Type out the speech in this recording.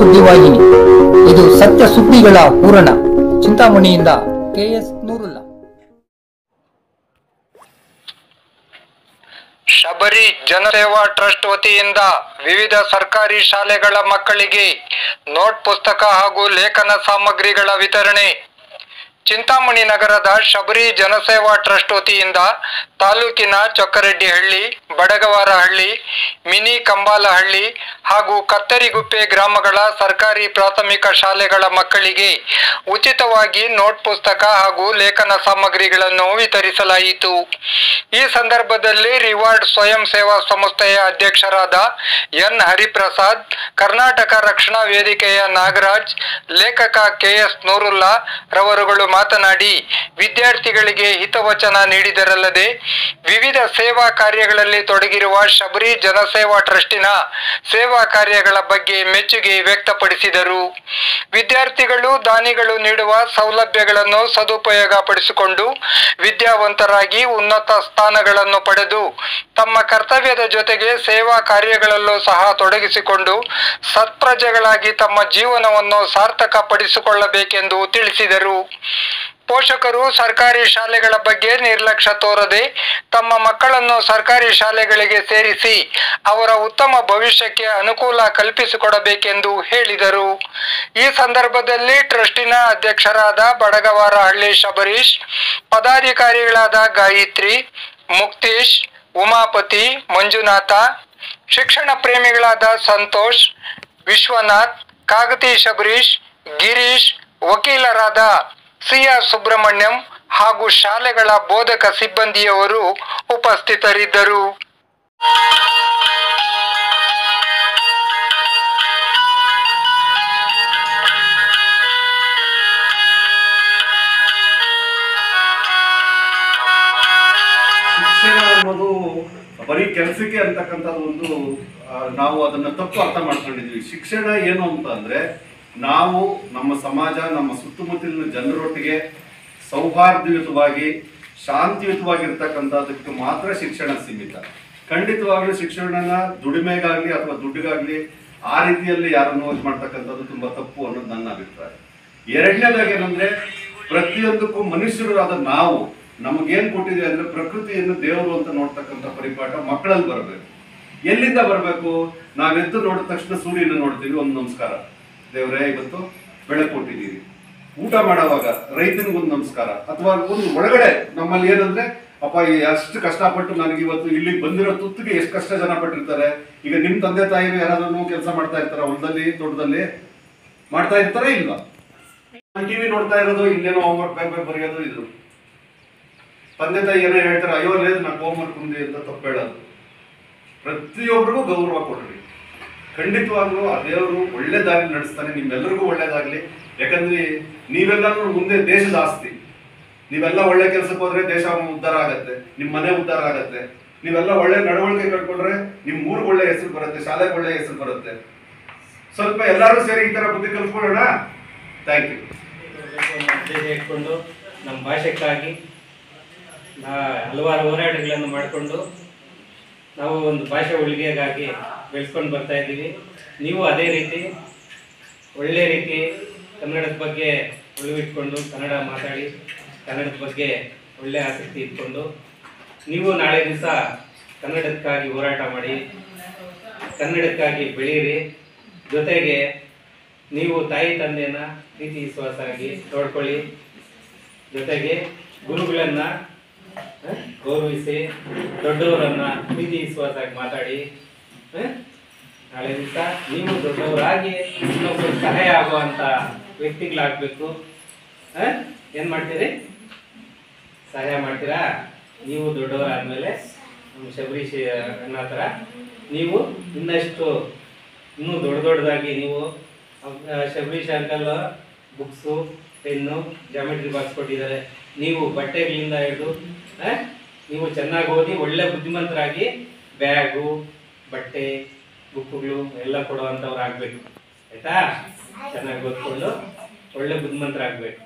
ಸುದ್ದಿವಾಹಿನಿ. ಇದು ಸತ್ಯ ಸುದ್ದಿಗಳ ಪೂರಣ. ಚಿಂತಾಮಣಿಯಿಂದ KS ನೂರುಲ್ಲಾ. ಶಬರಿ ಜನಸೇವಾ ಟ್ರಸ್ಟ್ ವತಿಯಿಂದ ವಿವಿಧ ಸರ್ಕಾರಿ ಶಾಲೆಗಳ ಮಕ್ಕಳಿಗೆ ನೋಟ್ ಪುಸ್ತಕ ಹಾಗೂ ಲೇಖನ ಸಾಮಗ್ರಿಗಳ ವಿತರಣೆ. ಚಿಂತಾಮಣಿ ನಗರದ ಶಬರಿ ಜನಸೇವಾ ಟ್ರಸ್ಟ್ ವತಿಯಿಂದ ತಾಲೂಕಿನ ಚೊಕ್ಕರೆಡ್ಡಿಹಳ್ಳಿ, ಬಡಗವಾರಹಳ್ಳಿ, ಮಿನಿ ಕಂಬಾಲಹಳ್ಳಿ ಹಾಗೂ ಕತ್ತರಿಗುಪ್ಪೆ ಗ್ರಾಮಗಳ ಸರ್ಕಾರಿ ಪ್ರಾಥಮಿಕ ಶಾಲೆಗಳ ಮಕ್ಕಳಿಗೆ ಉಚಿತವಾಗಿ ನೋಟ್ ಪುಸ್ತಕ ಹಾಗೂ ಲೇಖನ ಸಾಮಗ್ರಿಗಳನ್ನು ವಿತರಿಸಲಾಯಿತು. ಈ ಸಂದರ್ಭದಲ್ಲಿ ರಿವಾರ್ಡ್ ಸ್ವಯಂ ಸೇವಾ ಸಂಸ್ಥೆಯ ಅಧ್ಯಕ್ಷರಾದ ಎನ್ ಹರಿಪ್ರಸಾದ್, ಕರ್ನಾಟಕ ರಕ್ಷಣಾ ವೇದಿಕೆಯ ನಾಗರಾಜ್, ಲೇಖಕ KS ನೂರುಲ್ಲಾ ರವರುಗಳು ಮಾತನಾಡಿ ವಿದ್ಯಾರ್ಥಿಗಳಿಗೆ ಹಿತವಚನ ನೀಡಿದರಲ್ಲದೆ ವಿವಿಧ ಸೇವಾ ಕಾರ್ಯಗಳಲ್ಲಿ ತೊಡಗಿರುವ ಶಬರಿ ಜನಸೇವಾ ಟ್ರಸ್ಟಿನ ಸೇವಾ ಕಾರ್ಯಗಳ ಬಗ್ಗೆ ಮೆಚ್ಚುಗೆ ವ್ಯಕ್ತಪಡಿಸಿದರು. ವಿದ್ಯಾರ್ಥಿಗಳು ದಾನಿಗಳು ನೀಡುವ ಸೌಲಭ್ಯಗಳನ್ನು ಸದುಪಯೋಗ ಪಡಿಸಿಕೊಂಡು ವಿದ್ಯಾವಂತರಾಗಿ ಉನ್ನತ ಸ್ಥಾನಗಳನ್ನು ಪಡೆದು ತಮ್ಮ ಕರ್ತವ್ಯದ ಜೊತೆಗೆ ಸೇವಾ ಕಾರ್ಯಗಳಲ್ಲೂ ಸಹ ತೊಡಗಿಸಿಕೊಂಡು ಸತ್ಪ್ರಜೆಗಳಾಗಿ ತಮ್ಮ ಜೀವನವನ್ನು ಸಾರ್ಥಕ ಪಡಿಸಿಕೊಳ್ಳಬೇಕೆಂದು ತಿಳಿಸಿದರು. ಪೋಷಕರು ಸರ್ಕಾರಿ ಶಾಲೆಗಳ ಬಗ್ಗೆ ನಿರ್ಲಕ್ಷ್ಯ ತೋರದೆ ತಮ್ಮ ಮಕ್ಕಳನ್ನು ಸರ್ಕಾರಿ ಶಾಲೆಗಳಿಗೆ ಸೇರಿಸಿ ಅವರ ಉತ್ತಮ ಭವಿಷ್ಯಕ್ಕೆ ಅನುಕೂಲ ಕಲ್ಪಿಸಿಕೊಡಬೇಕೆಂದು ಹೇಳಿದರು. ಈ ಸಂದರ್ಭದಲ್ಲಿ ಟ್ರಸ್ಟಿನ ಅಧ್ಯಕ್ಷರಾದ ಬಡಗವಾರಹಳ್ಳಿ ಶಬರೀಶ್, ಪದಾಧಿಕಾರಿಗಳಾದ ಗಾಯತ್ರಿ, ಮುಕ್ತೇಶ್, ಉಮಾಪತಿ, ಮಂಜುನಾಥ, ಶಿಕ್ಷಣ ಪ್ರೇಮಿಗಳಾದ ಸಂತೋಷ್, ವಿಶ್ವನಾಥ್, ಕಾಗತಿ ಶಬರೀಶ್, ಗಿರೀಶ್, ವಕೀಲರಾದ CR ಸುಬ್ರಹ್ಮಣ್ಯಂ ಹಾಗೂ ಶಾಲೆಗಳ ಬೋಧಕ ಸಿಬ್ಬಂದಿಯವರು ಉಪಸ್ಥಿತರಿದ್ದರು. ಶಿಕ್ಷಣ ಅನ್ನೋದು ಬರೀ ಕೆಲಸಕ್ಕೆ ಅಂತಕ್ಕಂಥದ್ದು ಒಂದು ನಾವು ಅದನ್ನ ತಪ್ಪು ಅರ್ಥ ಮಾಡ್ಕೊಂಡಿದ್ವಿ. ಶಿಕ್ಷಣ ಏನು ಅಂತ ಅಂದ್ರೆ ನಾವು ನಮ್ಮ ಸಮಾಜ, ನಮ್ಮ ಸುತ್ತಮುತ್ತಲಿನ ಜನರೊಟ್ಟಿಗೆ ಸೌಹಾರ್ದಯುತವಾಗಿ ಶಾಂತಿಯುತವಾಗಿರ್ತಕ್ಕಂಥದಕ್ಕೆ ಮಾತ್ರ ಶಿಕ್ಷಣ ಸೀಮಿತ. ಖಂಡಿತವಾಗ್ಲೂ ಶಿಕ್ಷಣನ ದುಡಿಮೆಗಾಗ್ಲಿ ಅಥವಾ ದುಡ್ಡಿಗಾಗ್ಲಿ ಆ ರೀತಿಯಲ್ಲಿ ಯಾರನ್ನು ಇದು ಮಾಡ್ತಕ್ಕಂಥದ್ದು ತುಂಬಾ ತಪ್ಪು ಅನ್ನೋದು ನನ್ನ ಅಭಿಪ್ರಾಯ. ಎರಡನೇದಾಗಿ ಏನಂದ್ರೆ ಪ್ರತಿಯೊಂದಕ್ಕೂ ಮನುಷ್ಯರಾದ ನಾವು ನಮಗೇನ್ ಕೊಟ್ಟಿದೆ ಅಂದ್ರೆ ಪ್ರಕೃತಿಯನ್ನು ದೇವರು ಅಂತ ನೋಡ್ತಕ್ಕಂಥ ಪರಿಪಾಠ ಮಕ್ಕಳಲ್ಲಿ ಬರಬೇಕು. ಎಲ್ಲಿಂದ ಬರಬೇಕು? ನಾವೆದ್ದು ನೋಡಿದ ತಕ್ಷಣ ಸೂರ್ಯನ ನೋಡ್ತೀವಿ, ಒಂದು ನಮಸ್ಕಾರ ದೇವರೇ ಇವತ್ತು ಬೆಳಕು ಕೊಟ್ಟಿದ್ದೀರಿ. ಊಟ ಮಾಡೋವಾಗ ರೈತನಿಗೊಂದು ನಮಸ್ಕಾರ. ಅಥವಾ ಒಂದು ಒಳಗಡೆ ನಮ್ಮಲ್ಲಿ ಏನಂದ್ರೆ ಅಪ್ಪ ಎಷ್ಟು ಕಷ್ಟಪಟ್ಟು ನನಗೆ ಇವತ್ತು ಇಲ್ಲಿಗೆ ಬಂದಿರೋ ತುತ್ತಿಗೆ ಎಷ್ಟು ಕಷ್ಟ ಜನ ಪಟ್ಟಿರ್ತಾರೆ. ಈಗ ನಿಮ್ ತಂದೆ ತಾಯಿರು ಯಾರಾದ್ರೂ ಕೆಲಸ ಮಾಡ್ತಾ ಇರ್ತಾರ, ಹೊಲದಲ್ಲಿ ತೋಟದಲ್ಲಿ ಮಾಡ್ತಾ ಇರ್ತಾರ ಇಲ್ವಾ? ಟಿವಿ ನೋಡ್ತಾ ಇರೋದು, ಇಲ್ಲೇನೋ ಹೋಮ್ವರ್ಕ್ ಬೇಗ ಬರೆಯೋದು, ಇದು ತಂದೆ ತಾಯಿ ಏನೋ ಹೇಳ್ತಾರೆ, ಅಯ್ಯೋ లేదు నాకు ಹೋಮ್ವರ್ಕ್ ఉంది ಅಂತ ತಪ್ಪು ಹೇಳೋದು. ಪ್ರತಿಯೊಬ್ಬರಿಗೂ ಗೌರವ ಕೊಡ್ರಿ. ಖಂಡಿತವಾಗ್ಲೂ ಆ ದೇವರು ಒಳ್ಳೆ ದಾರಿ ನಡೆಸ್ತಾನೆ. ನಿಮ್ಮೆಲ್ಲರಿಗೂ ಒಳ್ಳೇದಾಗ್ಲಿ. ಯಾಕಂದ್ರೆ ನೀವೆಲ್ಲರೂ ಮುಂದೆ ದೇಶದ ಆಸ್ತಿ. ನೀವೆಲ್ಲ ಒಳ್ಳೆ ಕೆಲಸಕ್ಕೆ ಹೋದ್ರೆ ದೇಶ ಉದ್ಧಾರ ಆಗತ್ತೆ, ನಿಮ್ ಮನೆ ಉದ್ಧಾರ ಆಗತ್ತೆ. ನೀವೆಲ್ಲ ಒಳ್ಳೆ ನಡವಳಿಕೆ ಕಟ್ಕೊಂಡ್ರೆ ನಿಮ್ ಊರಿಗೆ ಒಳ್ಳೆ ಹೆಸರು ಬರುತ್ತೆ, ಶಾಲೆಗೆ ಒಳ್ಳೆ ಹೆಸರು ಬರುತ್ತೆ. ಸ್ವಲ್ಪ ಎಲ್ಲರೂ ಸೇರಿ ಈ ತರ ಬುದ್ಧಿ ಕಲ್ತ್ಕೊಳ್ಳೋಣ. Thank you. ಇಟ್ಕೊಂಡು ನಮ್ಮ ಭಾಷೆಕ್ಕಾಗಿ ಹಲವಾರು ಹೋರಾಟಗಳನ್ನು ಮಾಡಿಕೊಂಡು ನಾವು ಒಂದು ಭಾಷೆ ಉಳಿಗೆಗಾಗಿ ಬೆಳೆಸ್ಕೊಂಡು ಬರ್ತಾ ಇದ್ದೀವಿ. ನೀವು ಅದೇ ರೀತಿ ಒಳ್ಳೆ ರೀತಿ ಕನ್ನಡದ ಬಗ್ಗೆ ಉಳಿವಿಟ್ಕೊಂಡು ಕನ್ನಡ ಮಾತಾಡಿ ಕನ್ನಡದ ಬಗ್ಗೆ ಒಳ್ಳೆ ಆಸಕ್ತಿ ಇಟ್ಕೊಂಡು ನೀವು ನಾಳೆ ದಿವಸ ಕನ್ನಡಕ್ಕಾಗಿ ಹೋರಾಟ ಮಾಡಿ ಕನ್ನಡಕ್ಕಾಗಿ ಬೆಳೀರಿ. ಜೊತೆಗೆ ನೀವು ತಾಯಿ ತಂದೆನ ಪ್ರೀತಿ ವಿಶ್ವಾಸಾಗಿ ನೋಡ್ಕೊಳ್ಳಿ. ಜೊತೆಗೆ ಗುರುಗಳನ್ನು ಗೌರವಿಸಿ ದೊಡ್ಡವರನ್ನ ಪ್ರೀತಿ ವಿಶ್ವಾಸಾಗಿ ಮಾತಾಡಿ ನಾಳೆ ದಿವಸ ನೀವು ದೊಡ್ಡವರಾಗಿ ಇನ್ನೊಬ್ಬರು ಸಹಾಯ ಆಗುವಂಥ ವ್ಯಕ್ತಿಗಳಾಗಬೇಕು. ಏನು ಮಾಡ್ತೀರಿ? ಸಹಾಯ ಮಾಡ್ತೀರಾ? ನೀವು ದೊಡ್ಡವರಾದ್ಮೇಲೆ ನಮ್ಮ ಶಬರೀಶ್ ಅಣ್ಣ ಥರ ನೀವು ಇನ್ನೂ ದೊಡ್ಡದಾಗಿ ನೀವು Shabarish uncle books, pen, geometry box ಕೊಟ್ಟಿದ್ದಾರೆ. ನೀವು ಬಟ್ಟೆಗಳಿಂದ ಹಿಡಿದು ನೀವು ಚೆನ್ನಾಗಿ ಓದಿ ಒಳ್ಳೆ ಬುದ್ಧಿವಂತರಾಗಿ ಬ್ಯಾಗು, ಬಟ್ಟೆ, ಬುಕ್ಗಳು ಎಲ್ಲ ಕೊಡುವಂಥವ್ರು ಆಗಬೇಕು. ಆಯಿತಾ? ಚೆನ್ನಾಗಿ ಓದ್ಕೊಂಡು ಒಳ್ಳೆ ಬುದ್ಧಿವಂತರಾಗಬೇಕು.